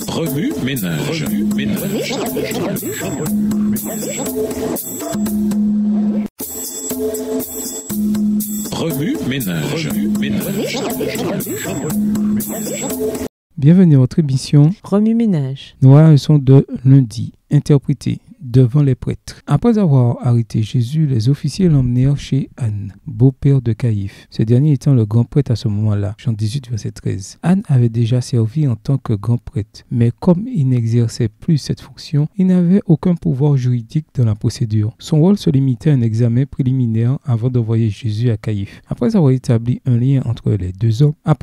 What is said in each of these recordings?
Remue ménage. Remue ménage. Bienvenue à votre émission Remue ménage. Nous avons un son de lundi, interprété devant les prêtres. Après avoir arrêté Jésus, les officiers l'emmenèrent chez Anne, beau-père de Caïphe, ce dernier étant le grand prêtre à ce moment-là. Jean 18, verset 13. Anne avait déjà servi en tant que grand prêtre, mais comme il n'exerçait plus cette fonction, il n'avait aucun pouvoir juridique dans la procédure. Son rôle se limitait à un examen préliminaire avant d'envoyer Jésus à Caïphe. Après avoir établi un lien entre les deux hommes,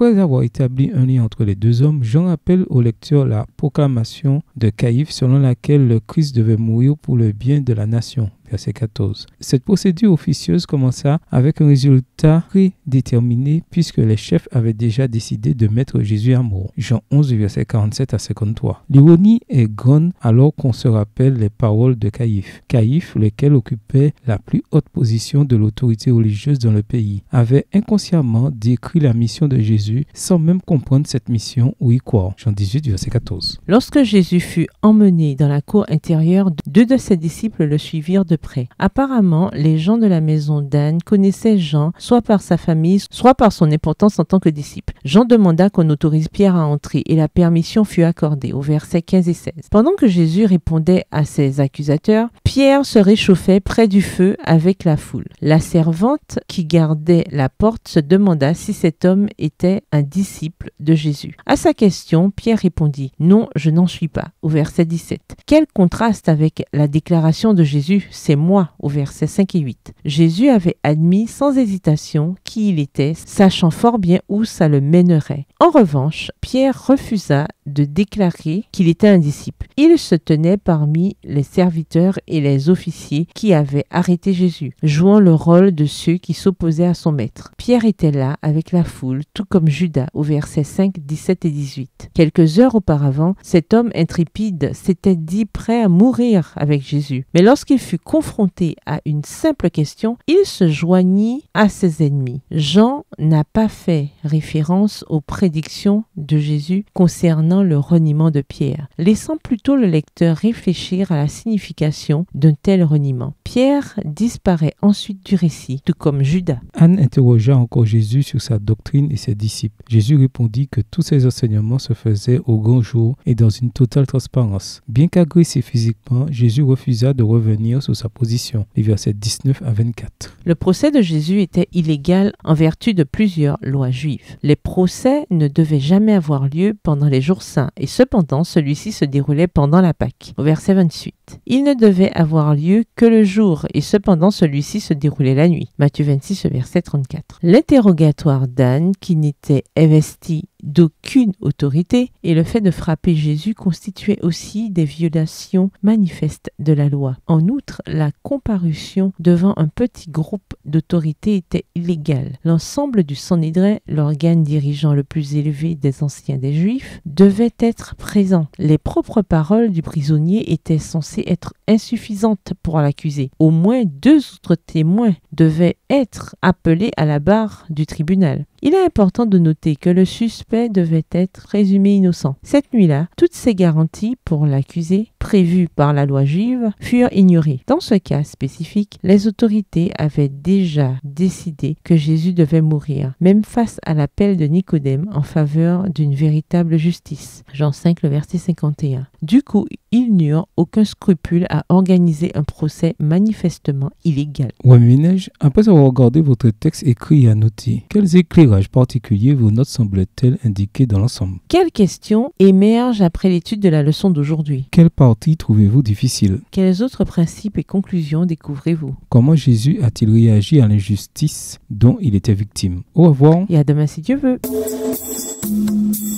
Jean rappelle au lecteur la proclamation de Caïphe selon laquelle le Christ devait mourir pour le bien de la nation. Verset 14. Cette procédure officieuse commença avec un résultat prédéterminé puisque les chefs avaient déjà décidé de mettre Jésus à mort. Jean 11, verset 47 à 53. L'ironie est grande alors qu'on se rappelle les paroles de Caïphe. Caïphe, lequel occupait la plus haute position de l'autorité religieuse dans le pays, avait inconsciemment décrit la mission de Jésus sans même comprendre cette mission ou y croire. Jean 18, verset 14. Lorsque Jésus fut emmené dans la cour intérieure, deux de ses disciples le suivirent de près. Apparemment, les gens de la maison d'Anne connaissaient Jean, soit par sa famille, soit par son importance en tant que disciple. Jean demanda qu'on autorise Pierre à entrer et la permission fut accordée au verset 15 et 16. Pendant que Jésus répondait à ses accusateurs, Pierre se réchauffait près du feu avec la foule. La servante qui gardait la porte se demanda si cet homme était un disciple de Jésus. À sa question, Pierre répondit « Non, je n'en suis pas » au verset 17. Quel contraste avec la déclaration de Jésus « C'est moi » au verset 5 et 8. Jésus avait admis sans hésitation qui il était, sachant fort bien où ça le mènerait. En revanche, Pierre refusa de déclarer qu'il était un disciple. Il se tenait parmi les serviteurs et les officiers qui avaient arrêté Jésus, jouant le rôle de ceux qui s'opposaient à son maître. Pierre était là avec la foule, tout comme Judas au verset 5, 17 et 18. Quelques heures auparavant, cet homme intrépide s'était dit prêt à mourir avec Jésus. Mais lorsqu'il fut confronté à une simple question, il se joignit à ses ennemis. Jean n'a pas fait référence aux prédictions de Jésus concernant le reniement de Pierre, laissant plutôt le lecteur réfléchir à la signification d'un tel reniement. Pierre disparaît ensuite du récit, tout comme Judas. Anne interrogea encore Jésus sur sa doctrine et ses disciples. Jésus répondit que tous ses enseignements se faisaient au grand jour et dans une totale transparence. Bien qu'agressé physiquement, Jésus refusa de revenir sur sa position. Les versets 19 à 24. Le procès de Jésus était illégal en vertu de plusieurs lois juives. Les procès ne devaient jamais avoir lieu pendant les jours saints et cependant celui-ci se déroulait pendant la Pâque. Au verset 28. Il ne devait avoir lieu que le jour et cependant celui-ci se déroulait la nuit. Matthieu 26, verset 34. L'interrogatoire d'Anne, qui n'était investi d'aucune autorité, et le fait de frapper Jésus constituait aussi des violations manifestes de la loi. En outre, la comparution devant un petit groupe d'autorités était illégale. L'ensemble du Sanhédrin, l'organe dirigeant le plus élevé des anciens des Juifs, devait être présent. Les propres paroles du prisonnier étaient censées être insuffisantes pour l'accuser. Au moins 2 autres témoins devaient être appelés à la barre du tribunal. Il est important de noter que le suspect devait être présumé innocent. Cette nuit-là, toutes ces garanties pour l'accusé, prévues par la loi juive, furent ignorées. Dans ce cas spécifique, les autorités avaient déjà décidé que Jésus devait mourir, même face à l'appel de Nicodème en faveur d'une véritable justice. Jean 5, le verset 51. Du coup, ils n'eurent aucun scrupule à organiser un procès manifestement illégal. Ménage, après avoir regardé votre texte écrit et annoté, quels éclairages particuliers vos notes semblent-elles indiquer dans l'ensemble? Quelles questions émergent après l'étude de la leçon d'aujourd'hui? Quelle partie trouvez-vous difficile? Quels autres principes et conclusions découvrez-vous? Comment Jésus a-t-il réagi à l'injustice dont il était victime? Au revoir. Et à demain si Dieu veut.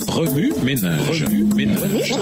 Remue ménage. Remue ménage.